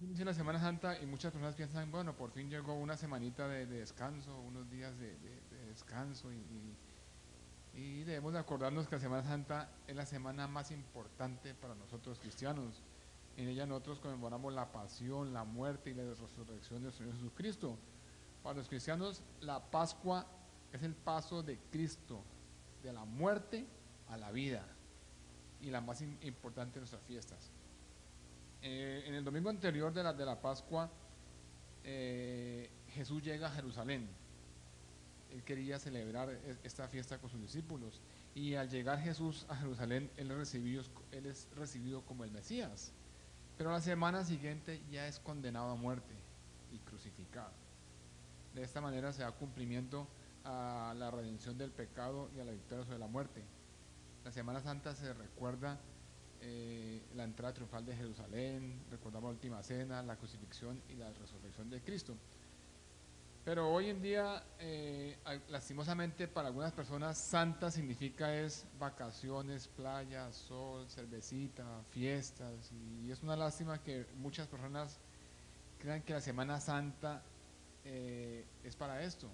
inicia la Semana Santa y muchas personas piensan, bueno, por fin llegó una semanita de descanso, unos días de descanso y debemos de acordarnos que la Semana Santa es la semana más importante para nosotros cristianos. En ella nosotros conmemoramos la pasión, la muerte y la resurrección de nuestro Señor Jesucristo. Para los cristianos, la Pascua es el paso de Cristo, de la muerte a la vida y la más importante de nuestras fiestas. En el domingo anterior de la Pascua, Jesús llega a Jerusalén. Él quería celebrar esta fiesta con sus discípulos. Y al llegar Jesús a Jerusalén, él es recibido como el Mesías. Pero la semana siguiente ya es condenado a muerte y crucificado. De esta manera se da cumplimiento a la redención del pecado y a la victoria sobre la muerte. La Semana Santa se recuerda la entrada triunfal de Jerusalén, recordamos la última cena, la crucifixión y la resurrección de Cristo. Pero hoy en día, lastimosamente para algunas personas, santa significa es vacaciones, playa, sol, cervecita, fiestas. Y es una lástima que muchas personas crean que la Semana Santa es para esto.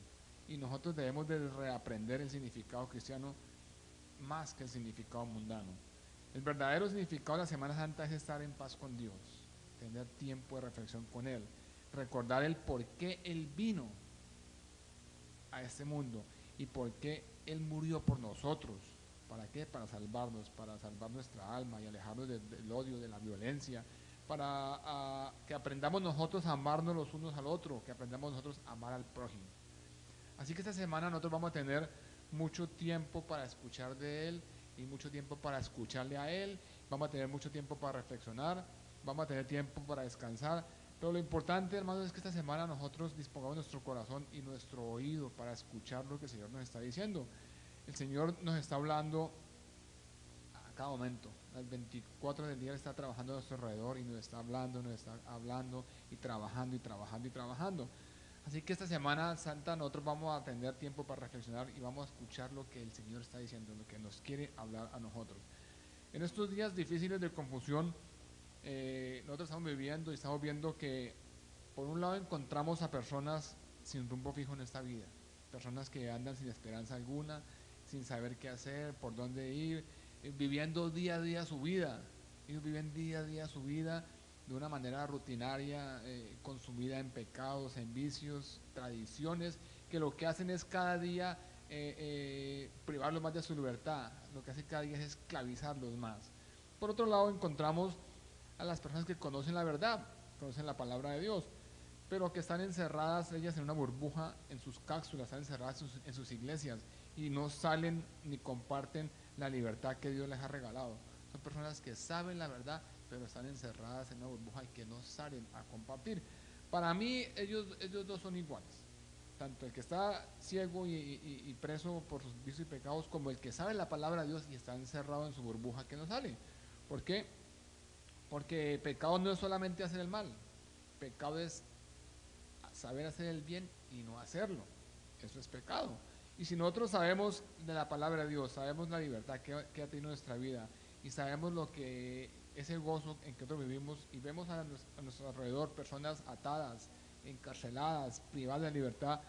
Y nosotros debemos de reaprender el significado cristiano más que el significado mundano. El verdadero significado de la Semana Santa es estar en paz con Dios, tener tiempo de reflexión con Él, recordar el por qué Él vino a este mundo y por qué Él murió por nosotros. ¿Para qué? Para salvarnos, para salvar nuestra alma y alejarnos del odio, de la violencia, para que aprendamos nosotros a amarnos los unos al otro, que aprendamos nosotros a amar al prójimo. Así que esta semana nosotros vamos a tener mucho tiempo para escuchar de Él y mucho tiempo para escucharle a Él. Vamos a tener mucho tiempo para reflexionar, vamos a tener tiempo para descansar. Pero lo importante, hermanos, es que esta semana nosotros dispongamos nuestro corazón y nuestro oído para escuchar lo que el Señor nos está diciendo. El Señor nos está hablando a cada momento. Las 24 del día Él está trabajando a nuestro alrededor y nos está hablando y trabajando y trabajando y trabajando. Así que esta Semana Santa nosotros vamos a tener tiempo para reflexionar y vamos a escuchar lo que el Señor está diciendo, lo que nos quiere hablar a nosotros. En estos días difíciles de confusión, nosotros estamos viviendo y estamos viendo que por un lado encontramos a personas sin rumbo fijo en esta vida, personas que andan sin esperanza alguna, sin saber qué hacer, por dónde ir, viviendo día a día su vida. Ellos viven día a día su vida de una manera rutinaria, consumida en pecados, en vicios, tradiciones, que lo que hacen es cada día privarlos más de su libertad, lo que hace cada día es esclavizarlos más. Por otro lado, encontramos a las personas que conocen la verdad, conocen la palabra de Dios, pero que están encerradas ellas en una burbuja, en sus cápsulas, están encerradas en sus iglesias y no salen ni comparten la libertad que Dios les ha regalado. Son personas que saben la verdad, pero están encerradas en una burbuja y que no salen a compartir. Para mí, ellos dos son iguales. Tanto el que está ciego y preso por sus vicios y pecados, como el que sabe la palabra de Dios y está encerrado en su burbuja que no sale. ¿Por qué? Porque pecado no es solamente hacer el mal, pecado es saber hacer el bien y no hacerlo. Eso es pecado. Y si nosotros sabemos de la palabra de Dios, sabemos la libertad que ha tenido nuestra vida y sabemos lo que es el gozo en que nosotros vivimos y vemos a nuestro alrededor personas atadas, encarceladas, privadas de libertad,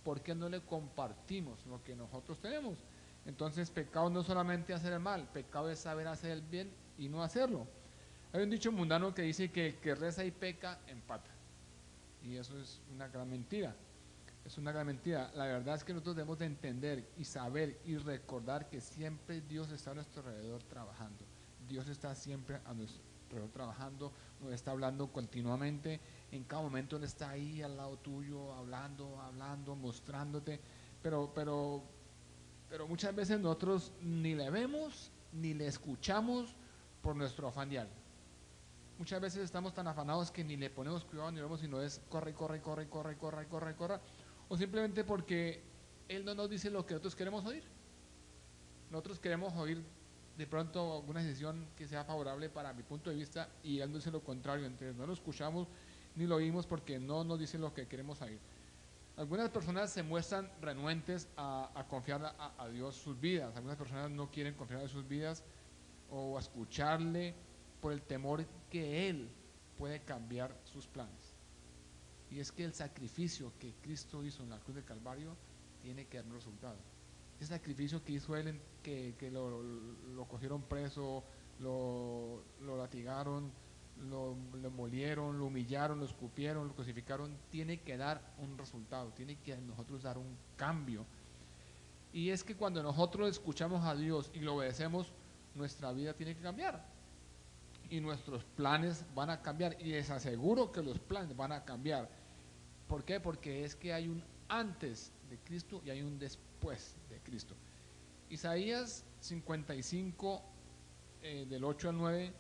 ¿por qué no le compartimos lo que nosotros tenemos? Entonces, pecado no es solamente hacer el mal, pecado es saber hacer el bien y no hacerlo. Hay un dicho mundano que dice que el que reza y peca empata. Y eso es una gran mentira. Es una gran mentira. La verdad es que nosotros debemos de entender y saber y recordar que siempre Dios está a nuestro alrededor trabajando. Dios está siempre a nuestro alrededor trabajando, nos está hablando continuamente. En cada momento Él está ahí al lado tuyo, hablando, mostrándote. Pero, pero, pero muchas veces nosotros ni le vemos ni le escuchamos por nuestro afán diario. Muchas veces estamos tan afanados que ni le ponemos cuidado ni vemos si no es corre, corre, corre, corre, corre, corre, corre. O simplemente porque Él no nos dice lo que nosotros queremos oír. Nosotros queremos oír de pronto alguna decisión que sea favorable para mi punto de vista y Él nos dice lo contrario. Entonces no lo escuchamos ni lo oímos porque no nos dice lo que queremos oír. Algunas personas se muestran renuentes a confiar a Dios sus vidas. Algunas personas no quieren confiar en sus vidas o a escucharle por el temor que Él puede cambiar sus planes. Y es que el sacrificio que Cristo hizo en la cruz del Calvario tiene que dar un resultado. Ese sacrificio que hizo Él, que lo cogieron preso, lo latigaron, lo molieron, lo humillaron, lo escupieron, lo crucificaron, tiene que dar un resultado, tiene que nosotros dar un cambio. Y es que cuando nosotros escuchamos a Dios y lo obedecemos, nuestra vida tiene que cambiar. Y nuestros planes van a cambiar. Y les aseguro que los planes van a cambiar. ¿Por qué? Porque es que hay un antes de Cristo y hay un después de Cristo. Isaías 55, del 8 al 9,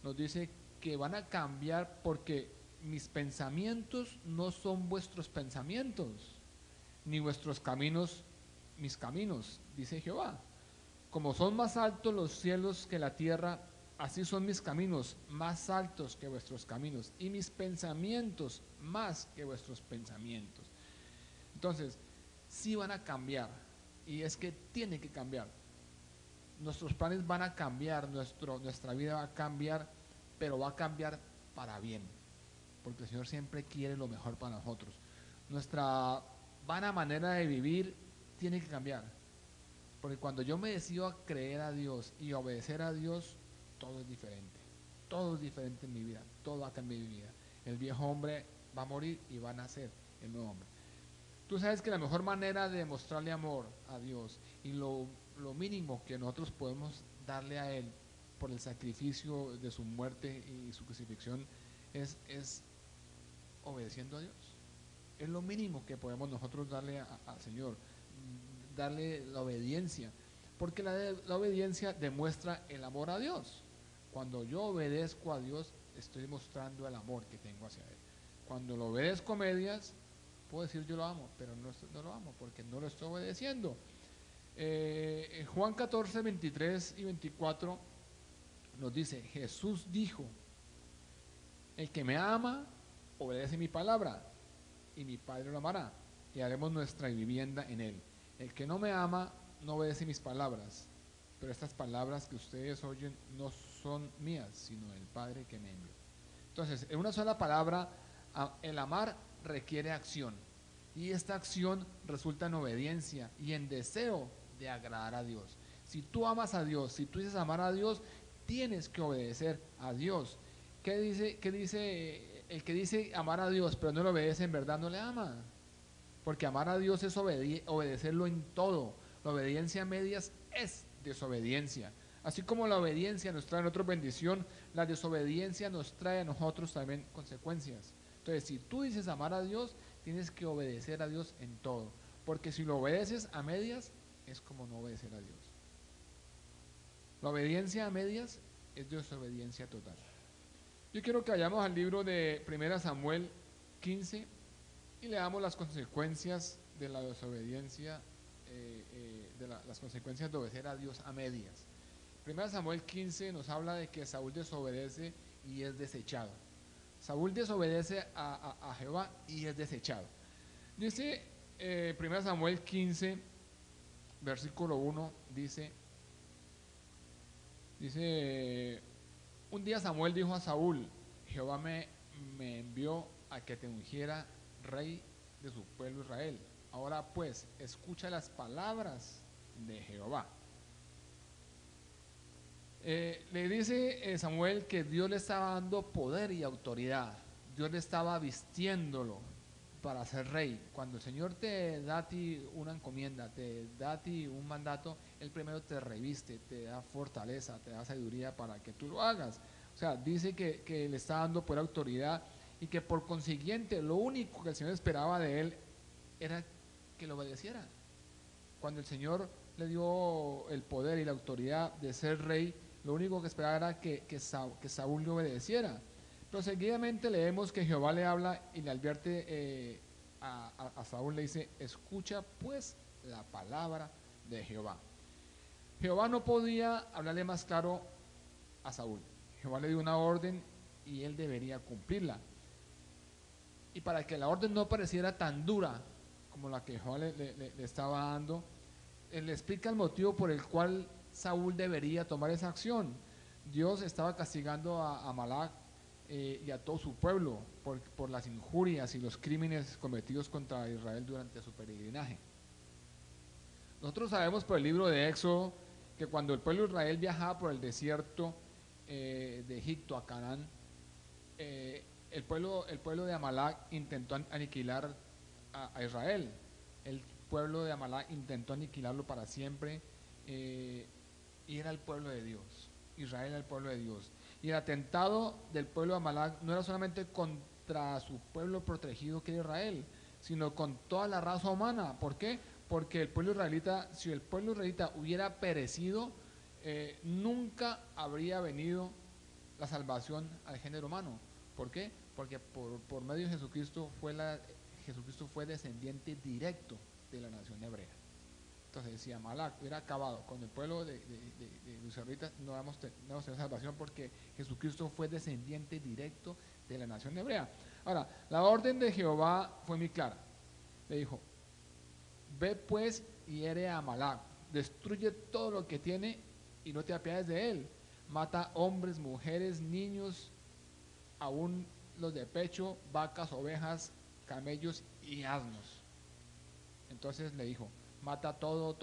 nos dice que van a cambiar porque mis pensamientos no son vuestros pensamientos, ni vuestros caminos mis caminos, dice Jehová. Como son más altos los cielos que la tierra, así son mis caminos más altos que vuestros caminos, y mis pensamientos más que vuestros pensamientos. Entonces, sí van a cambiar, y es que tiene que cambiar. Nuestros planes van a cambiar, nuestra vida va a cambiar, pero va a cambiar para bien, porque el Señor siempre quiere lo mejor para nosotros. Nuestra vana manera de vivir tiene que cambiar, porque cuando yo me decido a creer a Dios y a obedecer a Dios, todo es diferente en mi vida, todo va a cambiar en mi vida. El viejo hombre va a morir y va a nacer el nuevo hombre. Tú sabes que la mejor manera de mostrarle amor a Dios y lo mínimo que nosotros podemos darle a Él por el sacrificio de su muerte y su crucifixión es obedeciendo a Dios. Es lo mínimo que podemos nosotros darle al Señor, darle la obediencia, porque la obediencia demuestra el amor a Dios. Cuando yo obedezco a Dios, estoy mostrando el amor que tengo hacia Él. Cuando lo obedezco a medias, puedo decir yo lo amo, pero no lo amo porque no lo estoy obedeciendo. En Juan 14, 23 y 24 nos dice, Jesús dijo, el que me ama, obedece mi palabra, y mi Padre lo amará, y haremos nuestra vivienda en él. El que no me ama, no obedece mis palabras, pero estas palabras que ustedes oyen no son mías, sino del Padre que me envió. Entonces, en una sola palabra, el amar requiere acción, y esta acción resulta en obediencia y en deseo de agradar a Dios. Si tú amas a Dios, si tú dices amar a Dios, tienes que obedecer a Dios. ¿Qué dice el que dice amar a Dios pero no lo obedece, en verdad no le ama? Porque amar a Dios es obedecerlo en todo. La obediencia a medias es desobediencia. Así como la obediencia nos trae a nosotros bendición, la desobediencia nos trae a nosotros también consecuencias. Entonces, si tú dices amar a Dios, tienes que obedecer a Dios en todo. Porque si lo obedeces a medias, es como no obedecer a Dios. La obediencia a medias es desobediencia total. Yo quiero que vayamos al libro de 1 Samuel 15 y leamos las consecuencias de la desobediencia, las consecuencias de obedecer a Dios a medias. 1 Samuel 15 nos habla de que Saúl desobedece y es desechado. Saúl desobedece a Jehová y es desechado. Dice 1 Samuel 15, versículo 1, dice, un día Samuel dijo a Saúl, Jehová me envió a que te ungiera rey de su pueblo Israel. Ahora pues, escucha las palabras de Jehová. Le dice Samuel que Dios le estaba dando poder y autoridad. Dios le estaba vistiéndolo para ser rey. Cuando el Señor te da a ti una encomienda, te da a ti un mandato, Él primero te reviste, te da fortaleza, te da sabiduría para que tú lo hagas. O sea, dice que le está dando por autoridad y que por consiguiente lo único que el Señor esperaba de él era que lo obedeciera. Cuando el Señor le dio el poder y la autoridad de ser rey, lo único que esperaba era que Saúl le obedeciera. Pero seguidamente leemos que Jehová le habla y le advierte a Saúl, le dice, escucha pues la palabra de Jehová. Jehová no podía hablarle más claro a Saúl. Jehová le dio una orden y él debería cumplirla. Y para que la orden no pareciera tan dura como la que Jehová le estaba dando, él le explica el motivo por el cual Saúl debería tomar esa acción. Dios estaba castigando a Amalac y a todo su pueblo por las injurias y los crímenes cometidos contra Israel durante su peregrinaje. Nosotros sabemos por el libro de Éxodo que cuando el pueblo de Israel viajaba por el desierto de Egipto a Canaán, el pueblo de Amalek intentó aniquilar a Israel. El pueblo de Amalek intentó aniquilarlo para siempre, y era el pueblo de Dios. Israel era el pueblo de Dios. Y el atentado del pueblo de Amalek no era solamente contra su pueblo protegido que era Israel, sino con toda la raza humana. ¿Por qué? Porque el pueblo israelita, si el pueblo israelita hubiera perecido, nunca habría venido la salvación al género humano. ¿Por qué? Porque por medio de Jesucristo Jesucristo fue descendiente directo de la nación hebrea. Entonces, si Amalek hubiera acabado con el pueblo de los israelitas, no vamos a tener salvación, porque Jesucristo fue descendiente directo de la nación hebrea. Ahora, la orden de Jehová fue muy clara. Le dijo: ve pues y hiere a Amalek, destruye todo lo que tiene y no te apiades de él. Mata hombres, mujeres, niños, aún los de pecho, vacas, ovejas, camellos y asnos. Entonces le dijo: mata todo,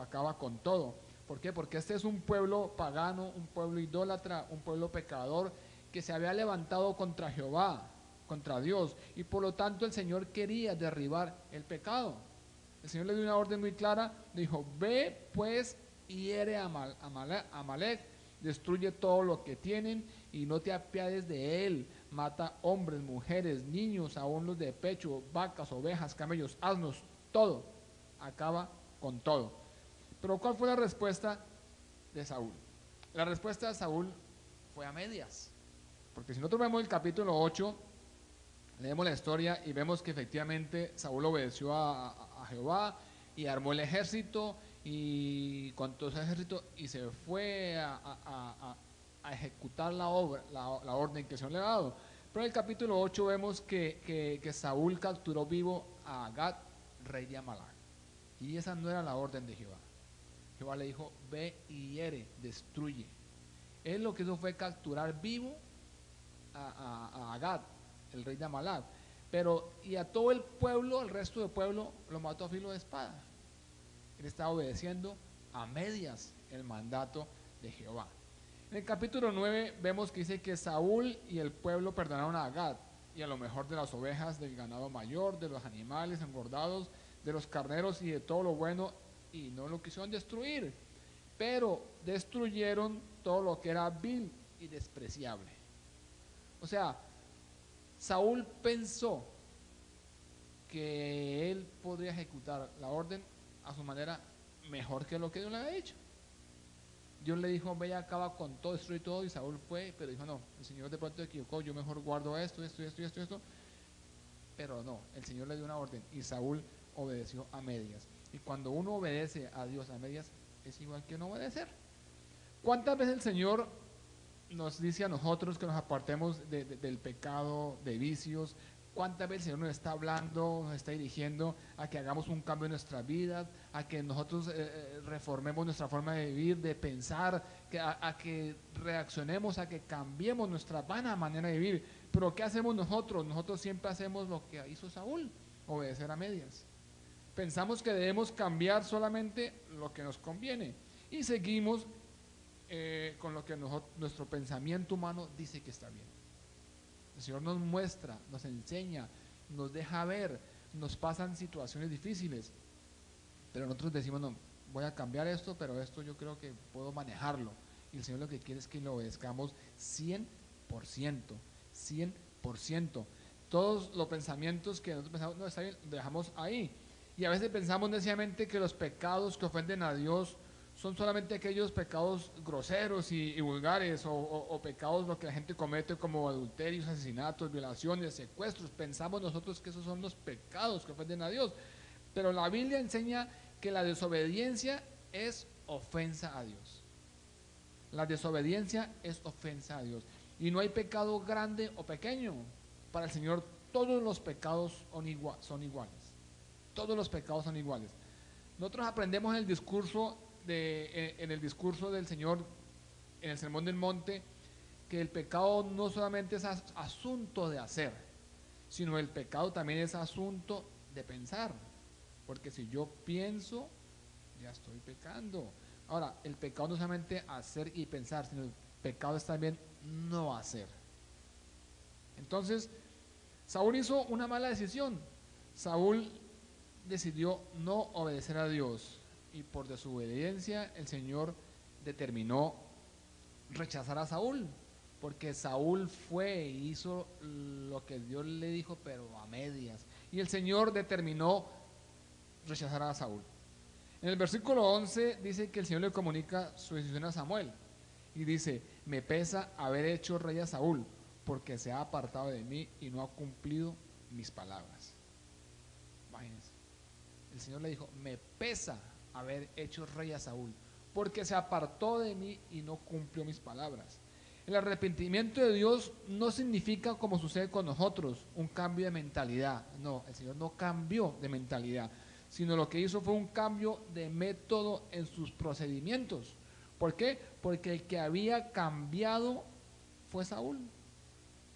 acaba con todo. ¿Por qué? Porque este es un pueblo pagano, un pueblo idólatra, un pueblo pecador que se había levantado contra Jehová, contra Dios, y por lo tanto el Señor quería derribar el pecado. El Señor le dio una orden muy clara, le dijo: ve pues y hiere a Amalek, destruye todo lo que tienen y no te apiades de él. Mata hombres, mujeres, niños, aún los de pecho, vacas, ovejas, camellos, asnos, todo. Acaba con todo. Pero ¿cuál fue la respuesta de Saúl? La respuesta de Saúl fue a medias. Porque si nosotros vemos el capítulo 8, leemos la historia y vemos que efectivamente Saúl obedeció a Jehová y armó el ejército y con todo ese ejército y se fue a ejecutar la orden que el Señor le ha dado. Pero en el capítulo 8 vemos que Saúl capturó vivo a Agag, rey de Amalek. Y esa no era la orden de Jehová. Jehová le dijo: ve y hiere, destruye. Él lo que hizo fue capturar vivo a Agag, el rey de Amalek. Pero, y a todo el pueblo, el resto del pueblo, lo mató a filo de espada. Él estaba obedeciendo a medias el mandato de Jehová. En el capítulo 9 vemos que dice que Saúl y el pueblo perdonaron a Agag y a lo mejor de las ovejas, del ganado mayor, de los animales engordados, de los carneros y de todo lo bueno, y no lo quisieron destruir, pero destruyeron todo lo que era vil y despreciable. O sea, Saúl pensó que él podría ejecutar la orden a su manera mejor que lo que Dios le había dicho. Dios le dijo: ve y acaba con todo, destruye todo, y Saúl fue, pero dijo: no, el Señor de pronto se equivocó, yo mejor guardo esto. Pero no, el Señor le dio una orden y Saúl obedeció a medias. Y cuando uno obedece a Dios a medias, es igual que no obedecer. ¿Cuántas veces el Señor nos dice a nosotros que nos apartemos del pecado, de vicios? ¿Cuántas veces el Señor nos está hablando, nos está dirigiendo a que hagamos un cambio en nuestra vida, a que nosotros reformemos nuestra forma de vivir, de pensar, a que reaccionemos, a que cambiemos nuestra vana manera de vivir? Pero ¿qué hacemos nosotros? Nosotros siempre hacemos lo que hizo Saúl: obedecer a medias. Pensamos que debemos cambiar solamente lo que nos conviene y seguimos con lo que nuestro pensamiento humano dice que está bien. El Señor nos muestra, nos enseña, nos deja ver, nos pasan situaciones difíciles, pero nosotros decimos: no, voy a cambiar esto, pero esto yo creo que puedo manejarlo. Y el Señor lo que quiere es que lo obedezcamos 100%, 100%. Todos los pensamientos que nosotros pensamos: no, está bien, dejamos ahí. Y a veces pensamos necesariamente que los pecados que ofenden a Dios son solamente aquellos pecados groseros y vulgares, o pecados lo que la gente comete, como adulterios, asesinatos, violaciones, secuestros. Pensamos nosotros que esos son los pecados que ofenden a Dios, pero la Biblia enseña que la desobediencia es ofensa a Dios. La desobediencia es ofensa a Dios, y no hay pecado grande o pequeño. Para el Señor todos los pecados son iguales. Todos los pecados son iguales. Nosotros aprendemos en el discurso del Señor, en el Sermón del Monte, que el pecado no solamente es asunto de hacer, sino el pecado también es asunto de pensar. Porque si yo pienso, ya estoy pecando. Ahora, el pecado no es solamente hacer y pensar, sino el pecado es también no hacer. Entonces, Saúl hizo una mala decisión. Saúl decidió no obedecer a Dios y por desobediencia el Señor determinó rechazar a Saúl, porque Saúl fue e hizo lo que Dios le dijo, pero a medias. Y el Señor determinó rechazar a Saúl. En el versículo 11 dice que el Señor le comunica su decisión a Samuel y dice: me pesa haber hecho rey a Saúl, porque se ha apartado de mí y no ha cumplido mis palabras. Imagínense, el Señor le dijo: me pesa haber hecho rey a Saúl, porque se apartó de mí y no cumplió mis palabras. El arrepentimiento de Dios no significa, como sucede con nosotros, un cambio de mentalidad. No, el Señor no cambió de mentalidad, sino lo que hizo fue un cambio de método en sus procedimientos. ¿Por qué? Porque el que había cambiado fue Saúl.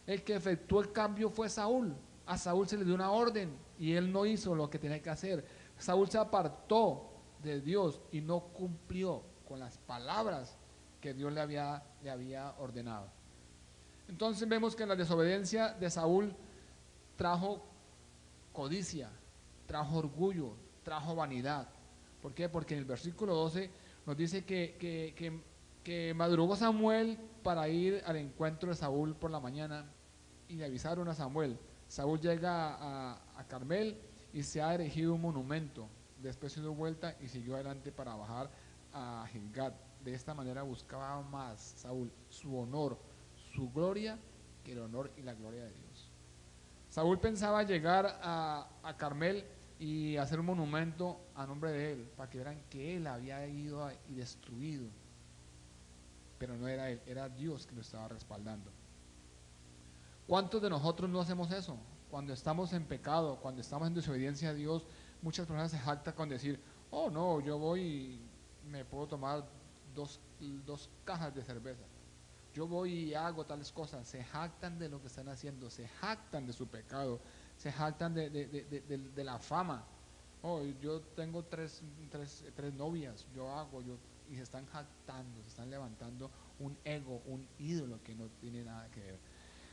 El que efectuó el cambio fue Saúl. A Saúl se le dio una orden y él no hizo lo que tenía que hacer. Saúl se apartó de Dios y no cumplió con las palabras que Dios le había ordenado. Entonces vemos que la desobediencia de Saúl trajo codicia, trajo orgullo, trajo vanidad. ¿Por qué? Porque en el versículo 12 nos dice que madrugó Samuel para ir al encuentro de Saúl por la mañana y le avisaron a Samuel. Saúl llega a Carmel y se ha erigido un monumento. Después se dio vuelta y siguió adelante para bajar a Gilgal. De esta manera buscaba más Saúl su honor, su gloria, que el honor y la gloria de Dios. Saúl pensaba llegar a Carmel y hacer un monumento a nombre de él, para que vieran que él había ido y destruido. Pero no era él, era Dios que lo estaba respaldando. ¿Cuántos de nosotros no hacemos eso? Cuando estamos en pecado, cuando estamos en desobediencia a Dios, muchas personas se jactan con decir: oh no, yo voy y me puedo tomar dos cajas de cerveza, yo voy y hago tales cosas. Se jactan de lo que están haciendo, se jactan de su pecado, se jactan de la fama. Oh, yo tengo tres novias, y se están jactando, se están levantando un ego, un ídolo que no tiene nada que ver.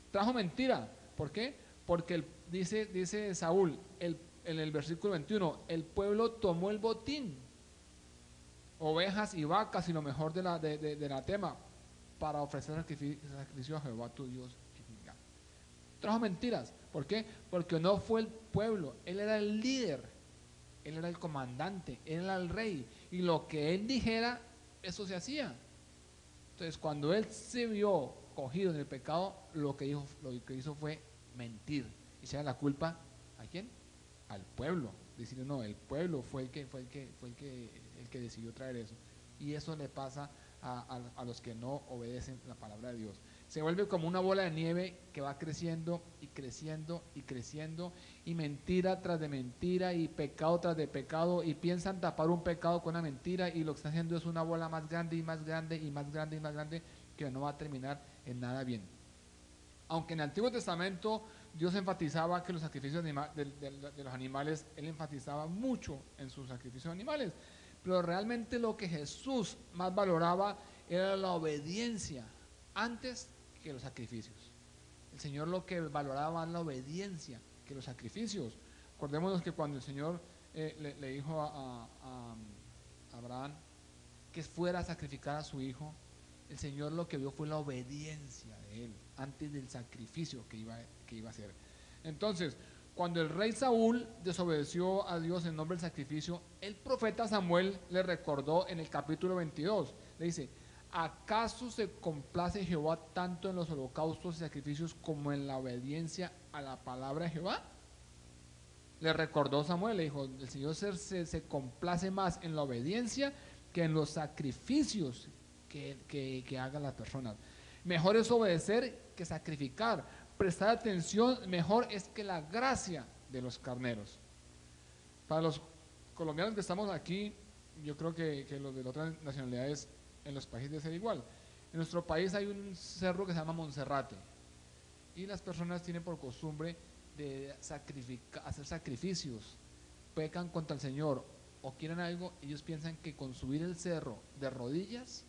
Trajo mentira. ¿Por qué? Porque dice Saúl en el versículo 21, el pueblo tomó el botín, ovejas y vacas y lo mejor de la tema, para ofrecer sacrificio a Jehová tu Dios. Trajo mentiras. ¿Por qué? Porque no fue el pueblo, él era el líder, él era el comandante, él era el rey, y lo que él dijera, eso se hacía. Entonces, cuando él se vio cogido en el pecado, lo que hizo fue mentir y echar la culpa ¿a quién? Al pueblo, diciendo: no, el pueblo fue el que decidió traer eso. Y eso le pasa a los que no obedecen la palabra de Dios. Se vuelve como una bola de nieve que va creciendo y creciendo y creciendo, y mentira tras de mentira y pecado tras de pecado, y piensan tapar un pecado con una mentira, y lo que están haciendo es una bola más grande y más grande y más grande y más grande, que no va a terminar en nada bien. Aunque en el Antiguo Testamento Dios enfatizaba que los sacrificios de los animales, Él enfatizaba mucho en sus sacrificios animales, pero realmente lo que Jesús más valoraba era la obediencia antes que los sacrificios. El Señor lo que valoraba era la obediencia que los sacrificios. Acordémonos que cuando el Señor le dijo a Abraham que fuera a sacrificar a su hijo, el Señor lo que vio fue la obediencia de él antes del sacrificio que iba a hacer. Entonces, cuando el rey Saúl desobedeció a Dios en nombre del sacrificio, el profeta Samuel le recordó en el capítulo 22, le dice: ¿acaso se complace Jehová tanto en los holocaustos y sacrificios como en la obediencia a la palabra de Jehová? Le recordó Samuel, le dijo: el Señor se complace más en la obediencia que en los sacrificios que hagan las personas. Mejor es obedecer que sacrificar. Prestar atención mejor es que la gracia de los carneros. Para los colombianos que estamos aquí, yo creo que los de otras nacionalidades en los países debe ser igual. En nuestro país hay un cerro que se llama Monserrate y las personas tienen por costumbre de hacer sacrificios, pecan contra el Señor o quieren algo, ellos piensan que con subir el cerro de rodillas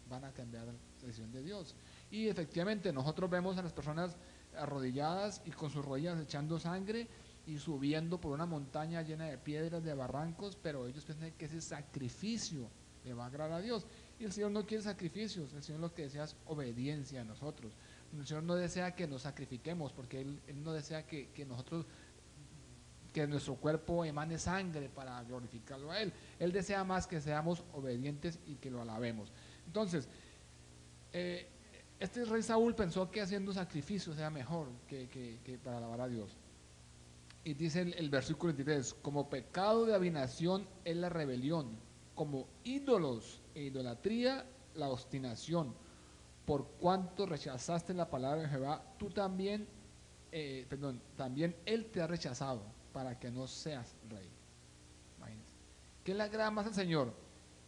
van a cambiar la decisión de Dios. Y efectivamente nosotros vemos a las personas arrodilladas y con sus rodillas echando sangre y subiendo por una montaña llena de piedras, de barrancos, pero ellos piensan que ese sacrificio le va a agradar a Dios. Y el Señor no quiere sacrificios, el Señor lo que desea es obediencia a nosotros. El Señor no desea que nos sacrifiquemos, porque Él no desea que nosotros, que nuestro cuerpo emane sangre para glorificarlo a Él. Él desea más que seamos obedientes y que lo alabemos. Entonces, este rey Saúl pensó que haciendo sacrificios era mejor que para alabar a Dios. Y dice el versículo 23, como pecado de adivinación es la rebelión, como ídolos e idolatría la obstinación. Por cuanto rechazaste la palabra de Jehová, tú también, también él te ha rechazado para que no seas rey. Imagínense. ¿Qué le agrada más al Señor?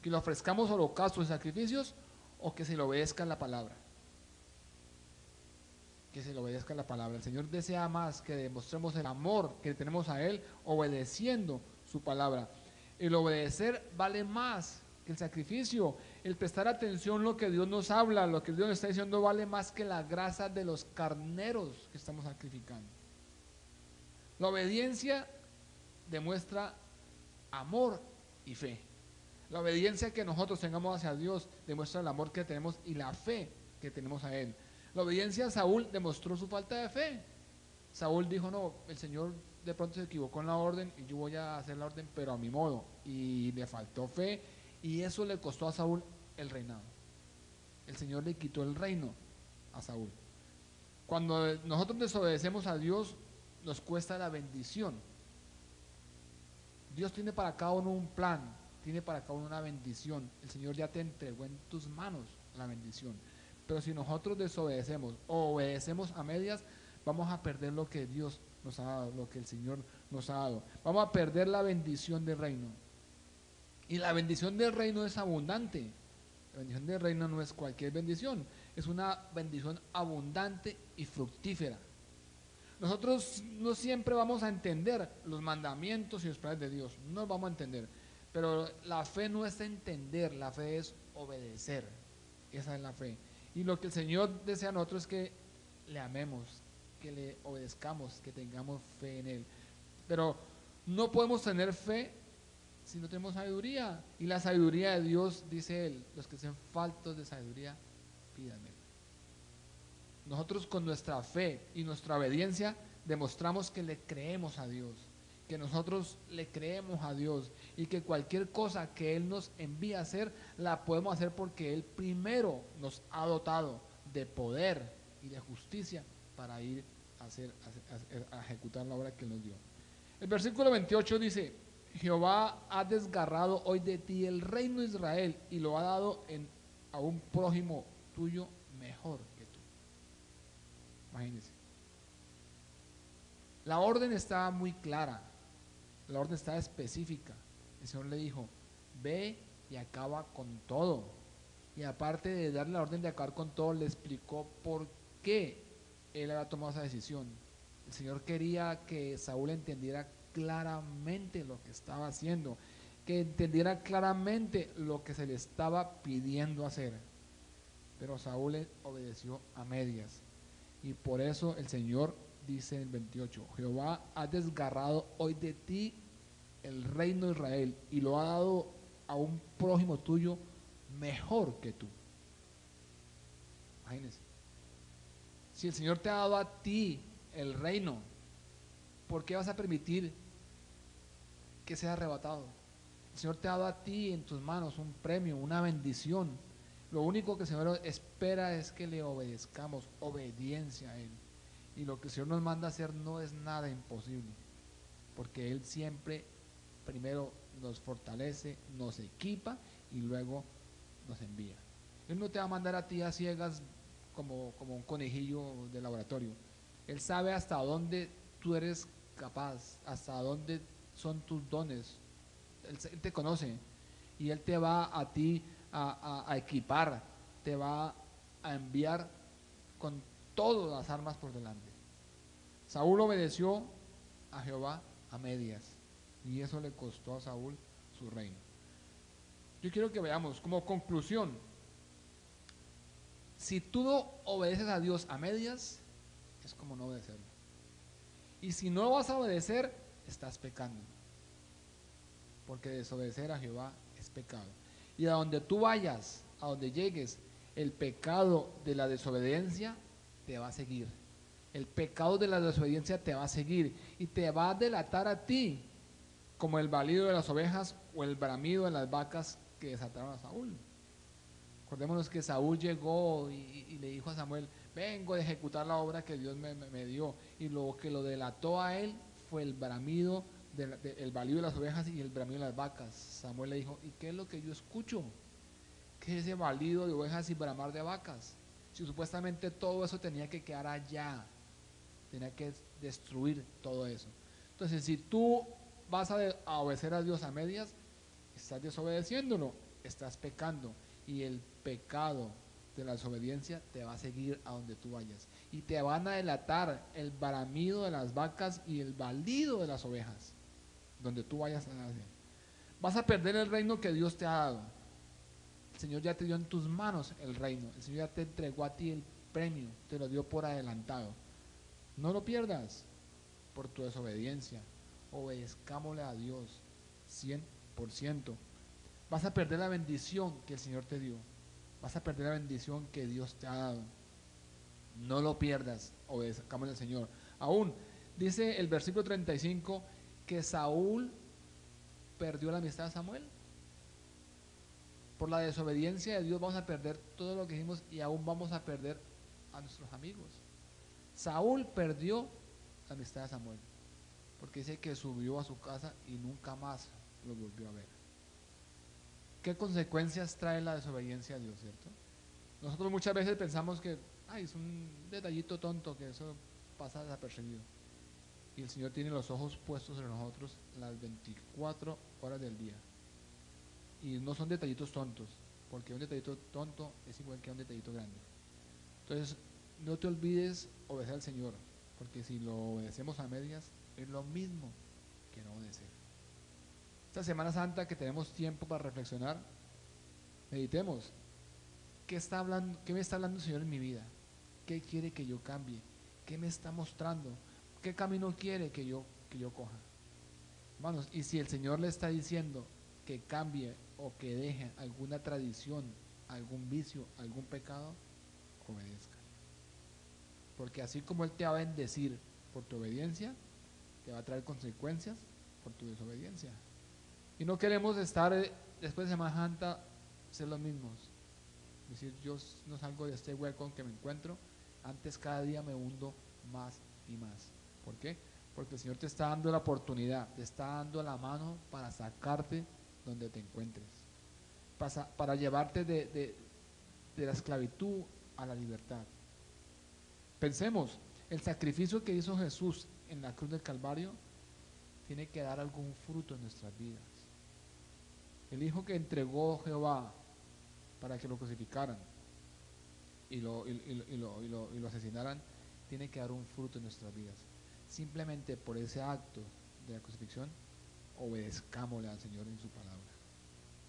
¿Que le ofrezcamos holocaustos y sacrificios o que se le obedezca la palabra? Que se le obedezca la palabra. El Señor desea más que demostremos el amor que tenemos a Él obedeciendo su palabra. El obedecer vale más que el sacrificio. El prestar atención a lo que Dios nos habla, lo que Dios nos está diciendo, vale más que la grasa de los carneros que estamos sacrificando. La obediencia demuestra amor y fe. La obediencia que nosotros tengamos hacia Dios demuestra el amor que tenemos y la fe que tenemos a Él. La obediencia a Saúl demostró su falta de fe. Saúl dijo, no, el Señor de pronto se equivocó en la orden y yo voy a hacer la orden pero a mi modo. Y le faltó fe y eso le costó a Saúl el reinado. El Señor le quitó el reino a Saúl. Cuando nosotros desobedecemos a Dios, nos cuesta la bendición. Dios tiene para cada uno un plan, tiene para cada uno una bendición. El Señor ya te entregó en tus manos la bendición. Pero si nosotros desobedecemos o obedecemos a medias, vamos a perder lo que Dios nos ha dado, lo que el Señor nos ha dado. Vamos a perder la bendición del reino. Y la bendición del reino es abundante. La bendición del reino no es cualquier bendición, es una bendición abundante y fructífera. Nosotros no siempre vamos a entender los mandamientos y los planes de Dios, no los vamos a entender. Pero la fe no es entender, la fe es obedecer. Esa es la fe. Y lo que el Señor desea a nosotros es que le amemos, que le obedezcamos, que tengamos fe en Él. Pero no podemos tener fe si no tenemos sabiduría. Y la sabiduría de Dios, dice Él, los que sean faltos de sabiduría, pídanme. Nosotros con nuestra fe y nuestra obediencia demostramos que le creemos a Dios, que nosotros le creemos a Dios y que cualquier cosa que Él nos envíe a hacer, la podemos hacer porque Él primero nos ha dotado de poder y de justicia para ir a ejecutar la obra que Él nos dio. El versículo 28 dice, Jehová ha desgarrado hoy de ti el reino de Israel y lo ha dado a un prójimo tuyo mejor que tú. Imagínense. La orden estaba muy clara, la orden estaba específica. El Señor le dijo, ve y acaba con todo. Y aparte de darle la orden de acabar con todo, le explicó por qué él había tomado esa decisión. El Señor quería que Saúl entendiera claramente lo que estaba haciendo, que entendiera claramente lo que se le estaba pidiendo hacer. Pero Saúl obedeció a medias. Y por eso el Señor dice en el 28, Jehová ha desgarrado hoy de ti el reino de Israel y lo ha dado a un prójimo tuyo mejor que tú. Imagínense. Si el Señor te ha dado a ti el reino, ¿por qué vas a permitir que sea arrebatado? El Señor te ha dado a ti en tus manos un premio, una bendición. Lo único que el Señor espera es que le obedezcamos, obediencia a Él. Y lo que el Señor nos manda a hacer no es nada imposible, porque Él siempre primero nos fortalece, nos equipa y luego nos envía. Él no te va a mandar a ti a ciegas como un conejillo de laboratorio. Él sabe hasta dónde tú eres capaz, hasta dónde son tus dones. Él te conoce y Él te va a ti a equipar te va a enviar con todas las armas por delante. Saúl obedeció a Jehová a medias, y eso le costó a Saúl su reino. Yo quiero que veamos como conclusión, si tú obedeces a Dios a medias, es como no obedecerlo. Y si no vas a obedecer, estás pecando. Porque desobedecer a Jehová es pecado. Y a donde tú vayas, a donde llegues, el pecado de la desobediencia te va a seguir. El pecado de la desobediencia te va a seguir y te va a delatar a ti como el balido de las ovejas o el bramido de las vacas que desataron a Saúl. Acordémonos que Saúl llegó y le dijo a Samuel, vengo de ejecutar la obra que Dios me dio. Y lo que lo delató a él fue el bramido, el balido de las ovejas y el bramido de las vacas. Samuel le dijo, ¿y qué es lo que yo escucho? ¿Qué es ese balido de ovejas y bramar de vacas? Si supuestamente todo eso tenía que quedar allá, tenía que destruir todo eso. Entonces, si tú vas a obedecer a Dios a medias, estás desobedeciéndolo, estás pecando. Y el pecado de la desobediencia te va a seguir a donde tú vayas. Y te van a delatar el bramido de las vacas y el balido de las ovejas, donde tú vayas a hacer. Vas a perder el reino que Dios te ha dado. El Señor ya te dio en tus manos el reino. El Señor ya te entregó a ti el premio, te lo dio por adelantado. No lo pierdas por tu desobediencia. Obedezcámosle a Dios 100%. Vas a perder la bendición que el Señor te dio. Vas a perder la bendición que Dios te ha dado. No lo pierdas, obedezcámosle al Señor. Aún dice el versículo 35 que Saúl perdió la amistad de Samuel. Por la desobediencia de Dios vamos a perder todo lo que hicimos y aún vamos a perder a nuestros amigos. Saúl perdió la amistad de Samuel porque dice que subió a su casa y nunca más lo volvió a ver. ¿Qué consecuencias trae la desobediencia a Dios, cierto? Nosotros muchas veces pensamos que es un detallito tonto, que eso pasa desapercibido. Y el Señor tiene los ojos puestos en nosotros las 24 horas del día. Y no son detallitos tontos, porque un detallito tonto es igual que un detallito grande. Entonces, no te olvides obedecer al Señor, porque si lo obedecemos a medias, es lo mismo que no obedecer. Esta Semana Santa que tenemos tiempo para reflexionar, meditemos. ¿Qué me está hablando el Señor en mi vida? ¿Qué quiere que yo cambie? ¿Qué me está mostrando? ¿Qué camino quiere que yo coja? Hermanos, y si el Señor le está diciendo que cambie o que deje alguna tradición, algún vicio, algún pecado, obedezca. Porque así como Él te va a bendecir por tu obediencia, te va a traer consecuencias por tu desobediencia. Y no queremos estar después de Semana Santa ser los mismos. Es decir, yo no salgo de este hueco en que me encuentro, antes cada día me hundo más y más. ¿Por qué? Porque el Señor te está dando la oportunidad, te está dando la mano para sacarte donde te encuentres, para llevarte de la esclavitud a la libertad. Pensemos, el sacrificio que hizo Jesús en la cruz del Calvario tiene que dar algún fruto en nuestras vidas. El Hijo que entregó Jehová para que lo crucificaran y lo asesinaran, tiene que dar un fruto en nuestras vidas. Simplemente por ese acto de la crucifixión, obedezcámosle al Señor en su palabra.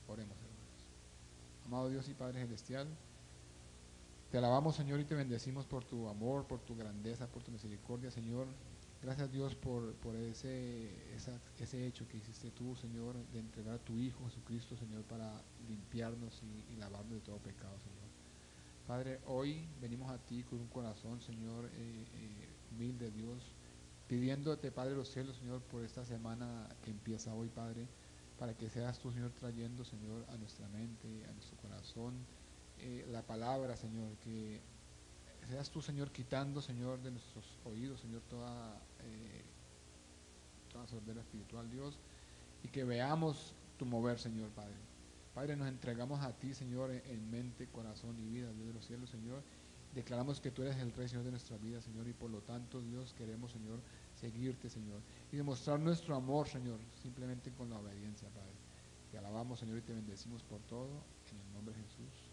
Oremos, hermanos. Amado Dios y Padre Celestial, te alabamos, Señor, y te bendecimos por tu amor, por tu grandeza, por tu misericordia, Señor. Gracias, Dios, por ese hecho que hiciste tú, Señor, de entregar a tu Hijo Jesucristo, Señor, para limpiarnos y lavarnos de todo pecado, Señor. Padre, hoy venimos a ti con un corazón, Señor, humilde, Dios, pidiéndote, Padre de los cielos, Señor, por esta semana que empieza hoy, Padre, para que seas tú, Señor, trayendo, Señor, a nuestra mente, a nuestro corazón, la palabra, Señor, que seas tú, Señor, quitando, Señor, de nuestros oídos, Señor, toda sordera espiritual, Dios, y que veamos tu mover, Señor, Padre. Padre, nos entregamos a ti, Señor, en mente, corazón y vida, Dios de los cielos, Señor. Declaramos que tú eres el Rey, Señor, de nuestra vida, Señor, y por lo tanto, Dios, queremos, Señor, seguirte, Señor, y demostrar nuestro amor, Señor, simplemente con la obediencia, Padre. Te alabamos, Señor, y te bendecimos por todo, en el nombre de Jesús.